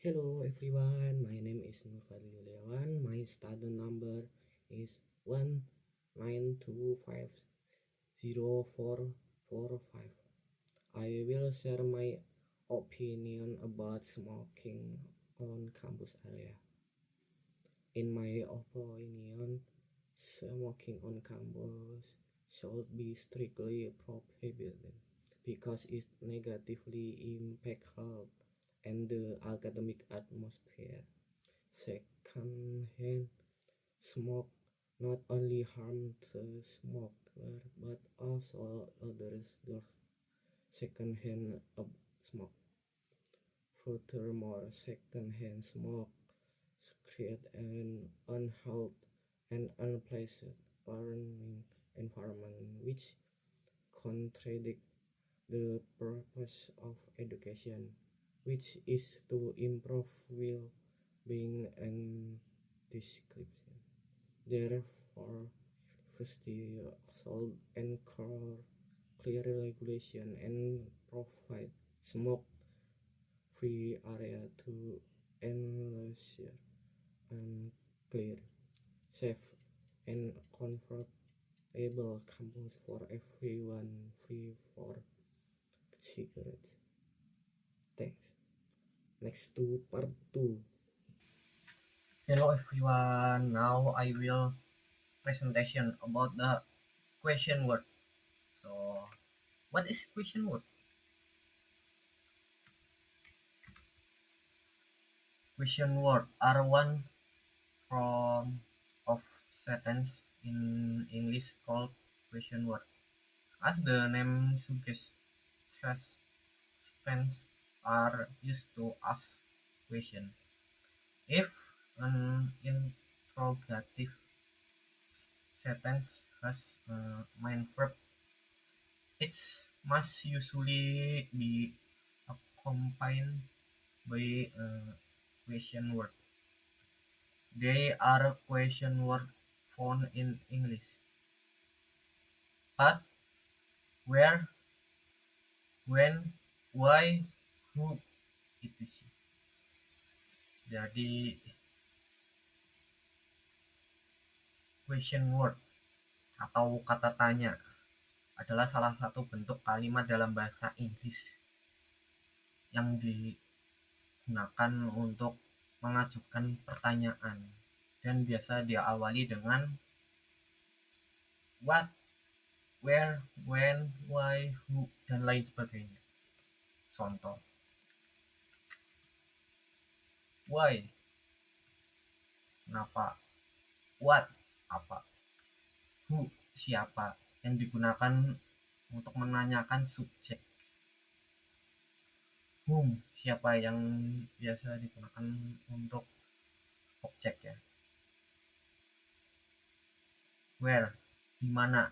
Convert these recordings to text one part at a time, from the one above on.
Hello everyone, my name is Nufadli Yuliawan. My student number is 192504445. I will share my opinion about smoking on campus area. In my opinion, smoking on campus should be strictly prohibited because it negatively impacts health and the academic atmosphere. Secondhand smoke not only harm the smoker but also others those secondhand smoke. Furthermore, secondhand smoke create an unhealthy and unpleasant learning environment which contradict the purpose of education, which is to improve well-being and description. Therefore, university should encourage clear regulation and provide smoke-free area to ensure and clear, safe, and comfortable campus for everyone free for cigarettes. Thanks. Next to part 2. Hello everyone. Now I will presentation about the question word. So, what is question word? Question word are one from of sentence in English called question word. As the name suggests, tense are used to ask question. If an interrogative sentence has a main verb, it must usually be accompanied by a question word. They are question words found in English, but where, when, why, who, etc. Jadi question word atau kata tanya adalah salah satu bentuk kalimat dalam bahasa Inggris yang digunakan untuk mengajukan pertanyaan dan biasa diawali dengan what, where, when, why, who, dan lain sebagainya. Contoh, why, kenapa, what, apa, who, siapa, yang digunakan untuk menanyakan subjek, whom, siapa yang biasa digunakan untuk objek ya, where, di mana,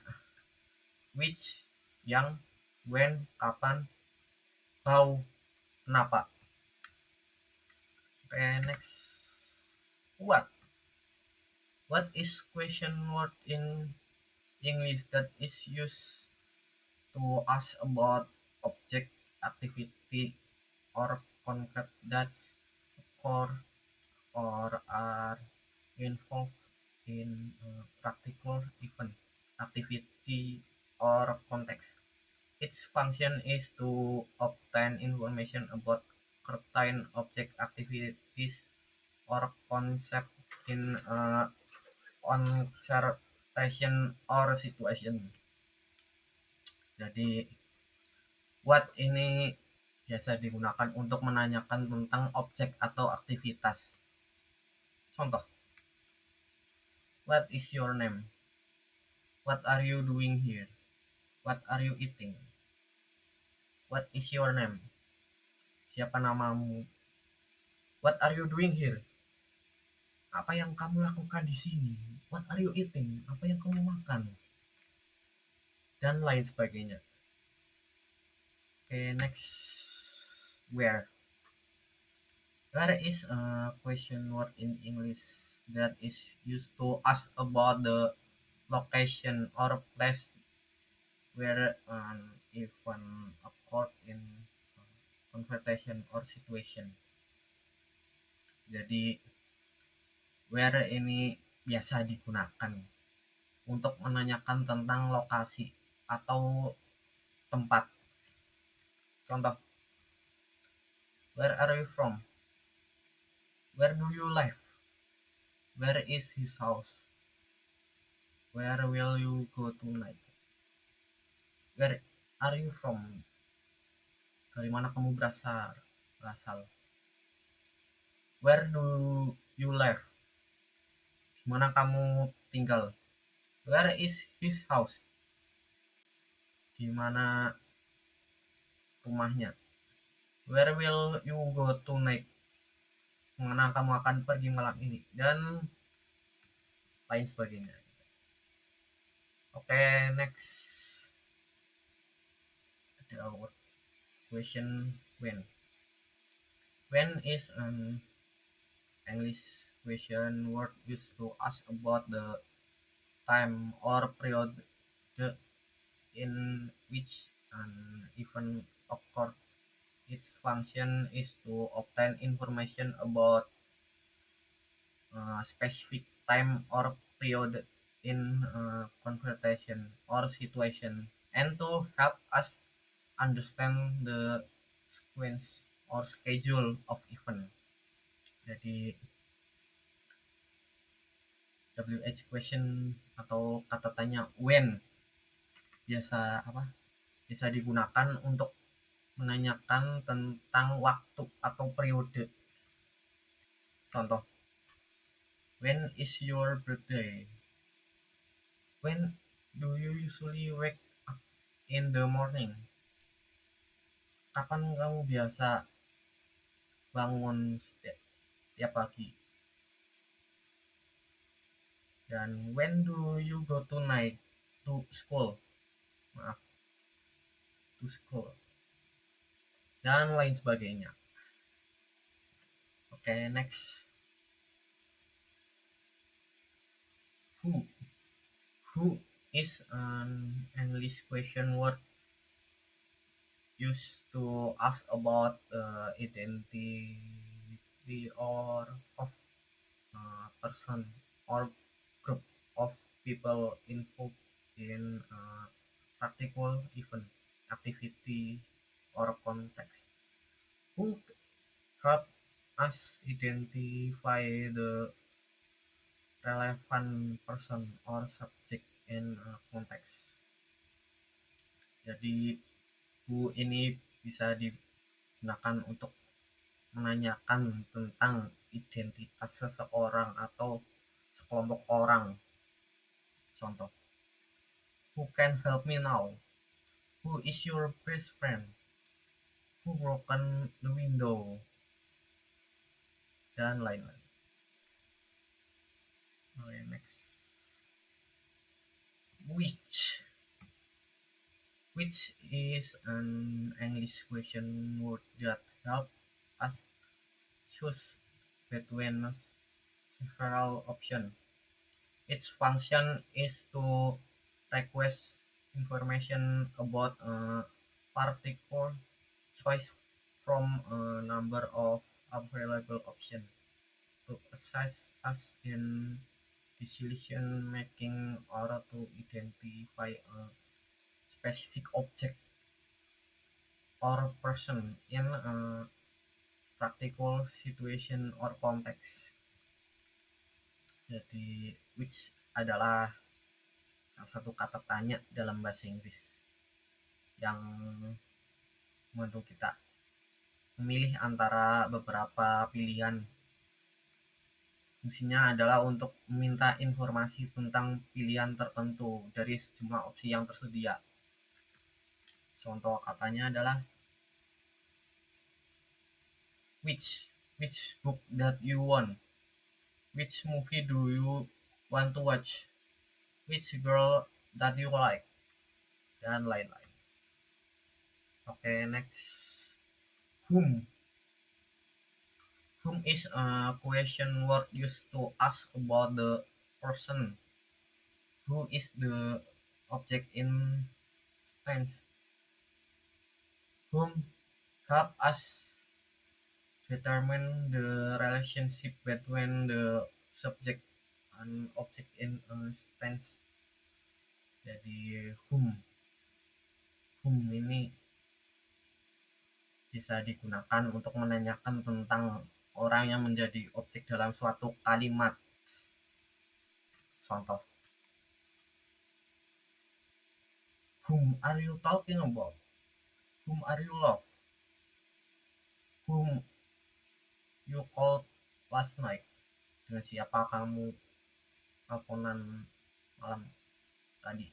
which, yang, when, kapan, how, kenapa. Okay, next, what. What is question word in English that is used to ask about object, activity, or concept that occur or are involved in a practical event, activity, or context. Its function is to obtain information about certain object, activities, or concept in a conversation or situation. Jadi, what ini biasa digunakan untuk menanyakan tentang objek atau aktivitas. Contoh, what is your name? What are you doing here? What are you eating? What is your name? Siapa namamu? What are you doing here? Apa yang kamu lakukan di sini? What are you eating? Apa yang kamu makan? Dan lain sebagainya. Okay, next. Where? Where is a question word in English that is used to ask about the location or place where an event occurred in a conversation or situation. Jadi where ini biasa digunakan untuk menanyakan tentang lokasi atau tempat. Contoh, where are you from? Where do you live? Where is his house? Where will you go tonight? Where are you from? Dari mana kamu berasal? Where do you live? Di mana kamu tinggal? Where is his house? Di mana rumahnya? Where will you go tonight? Kemana kamu akan pergi malam ini? Dan lain sebagainya. Oke, next. Ada our question when. When is an English question word used to ask about the time or period in which an event occurred. Its function is to obtain information about a specific time or period in a conversation or situation, and to help us understand the sequence or schedule of event. Jadi WH question atau kata tanya when biasa digunakan untuk menanyakan tentang waktu atau periode. Contoh, when is your birthday? When do you usually wake up in the morning? Kapan kamu biasa bangun setiap pagi? Dan when do you go tonight to school? Maaf, to school. Dan lain sebagainya. Oke, next. Who? Who is an English question word used to ask about the identity or of a person or group of people involved in a practical event, activity, or context. Who help us identify the relevant person or subject in a context. Jadi who ini bisa digunakan untuk menanyakan tentang identitas seseorang atau sekelompok orang. Contoh, who can help me now? Who is your best friend? Who broken the window? Dan lain-lain. Oke, next. Which? Which is an English question word that help us choose between several options. Its function is to request information about a particular choice from a number of available options to assist us in decision making or to identify a specific object or person in a practical situation or context. Jadi which adalah salah satu kata tanya dalam bahasa Inggris yang membantu kita memilih antara beberapa pilihan. Fungsinya adalah untuk meminta informasi tentang pilihan tertentu dari sejumlah opsi yang tersedia. Contoh katanya adalah which book that you want, which movie do you want to watch, which girl that you like, dan lain-lain. Oke, next. Whom is a question word used to ask about the person who is the object in stance. Whom help us determine the relationship between the subject and object in a sentence. Jadi whom ini bisa digunakan untuk menanyakan tentang orang yang menjadi objek dalam suatu kalimat. Contoh, whom are you talking about? Whom are you love? Whom you called last night? Dengan siapa kamu teleponan malam tadi?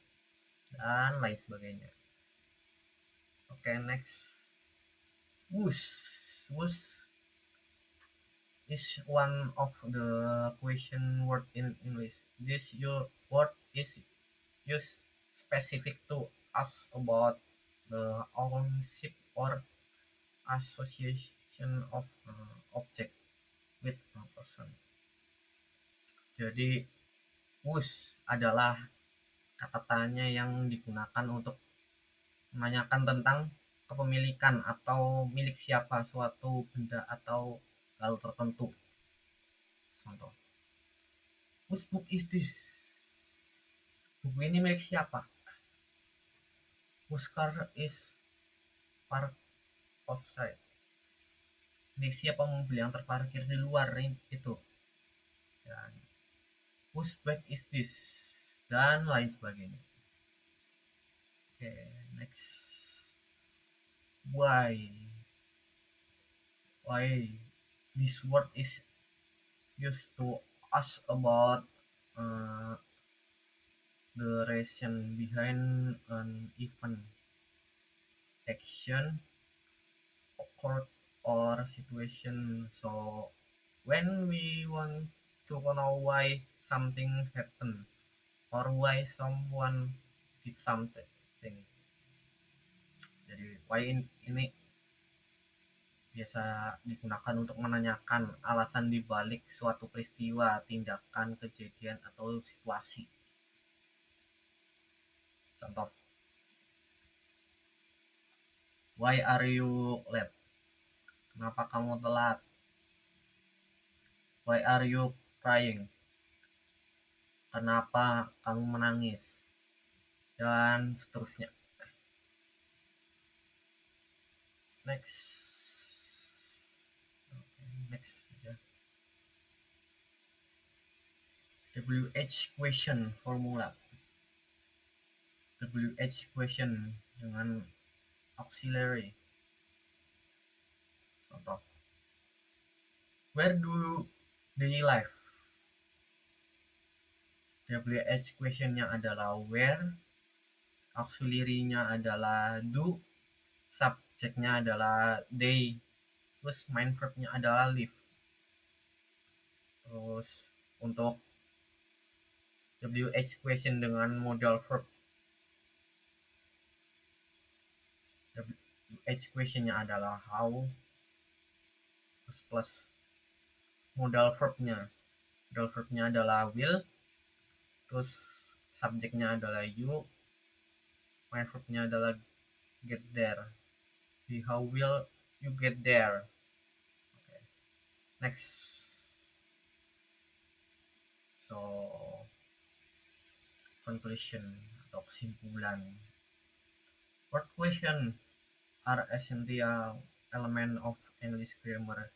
Dan lain sebagainya. Oke, next. Whose is one of the question word in English. This word is used specific to ask about the ownership or association of object with a person. Jadi whose adalah kata tanya yang digunakan untuk menanyakan tentang kepemilikan atau milik siapa suatu benda atau hal tertentu. Contoh, whose book is this? Buku ini milik siapa? Whose car is parked outside? Milik siapa mobil yang terparkir di luar itu? Dan whose bag is this? Dan lain sebagainya. Oke, next. Why this word is used to ask about the reason behind an event, action, occurred, or situation. So when we want to know why something happened or why someone did something, jadi why ini biasa digunakan untuk menanyakan alasan dibalik suatu peristiwa, tindakan, kejadian, atau situasi. Contoh, why are you late? Kenapa kamu telat? Why are you crying? Kenapa kamu menangis? Dan seterusnya. Next aja. WH question formula. WH question dengan auxiliary. Contoh, where do they live? WH questionnya adalah where, auxiliary-nya adalah do, subjeknya adalah they, terus main verb-nya adalah live. Terus untuk WH question dengan modal verb, WH questionnya adalah how, plus modal verbnya adalah will, terus subjeknya adalah you, main verbnya adalah get there. Jadi how will you get there? Okay. Next. So conclusion atau kesimpulan. Word question are essential element of English grammar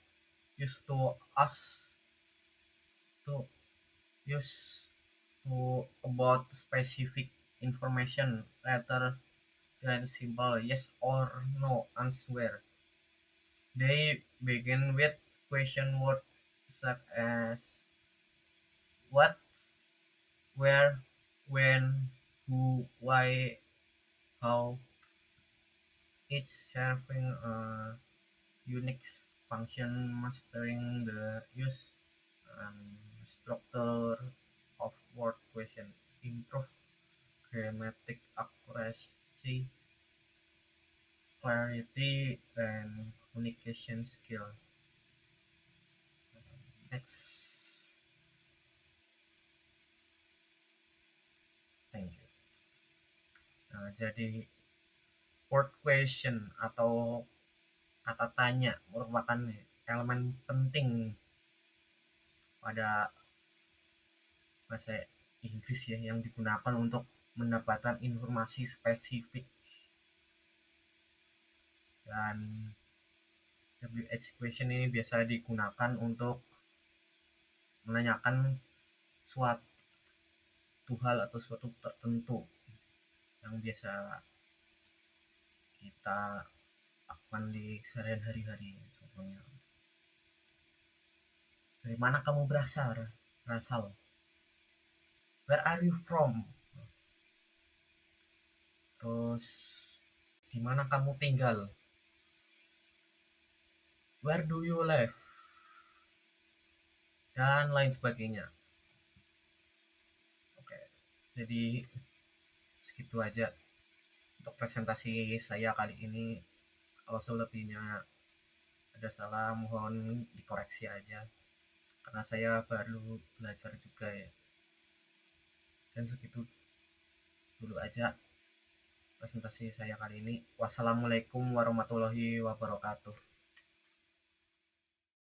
used to about specific information rather than simple yes or no answer. They begin with question words such as what, where, when, who, why, how, each serving a unique function, mastering the use and structure of word question, improve grammatic accuracy, clarity, and communication skill. Next. Thank you. Nah, jadi word question atau kata tanya merupakan elemen penting pada bahasa Inggris ya yang digunakan untuk mendapatkan informasi spesifik. Dan WH question ini biasa digunakan untuk menanyakan suatu hal atau suatu tertentu yang biasa kita lakukan di sehari hari. Contohnya, dari mana kamu berasal? Where are you from? Terus, di mana kamu tinggal? Where do you live? Dan lain sebagainya. Oke, jadi segitu aja untuk presentasi saya kali ini. Kalau selebihnya ada salah, mohon dikoreksi aja. Karena saya baru belajar juga ya. Dan segitu dulu aja presentasi saya kali ini. Wassalamualaikum warahmatullahi wabarakatuh.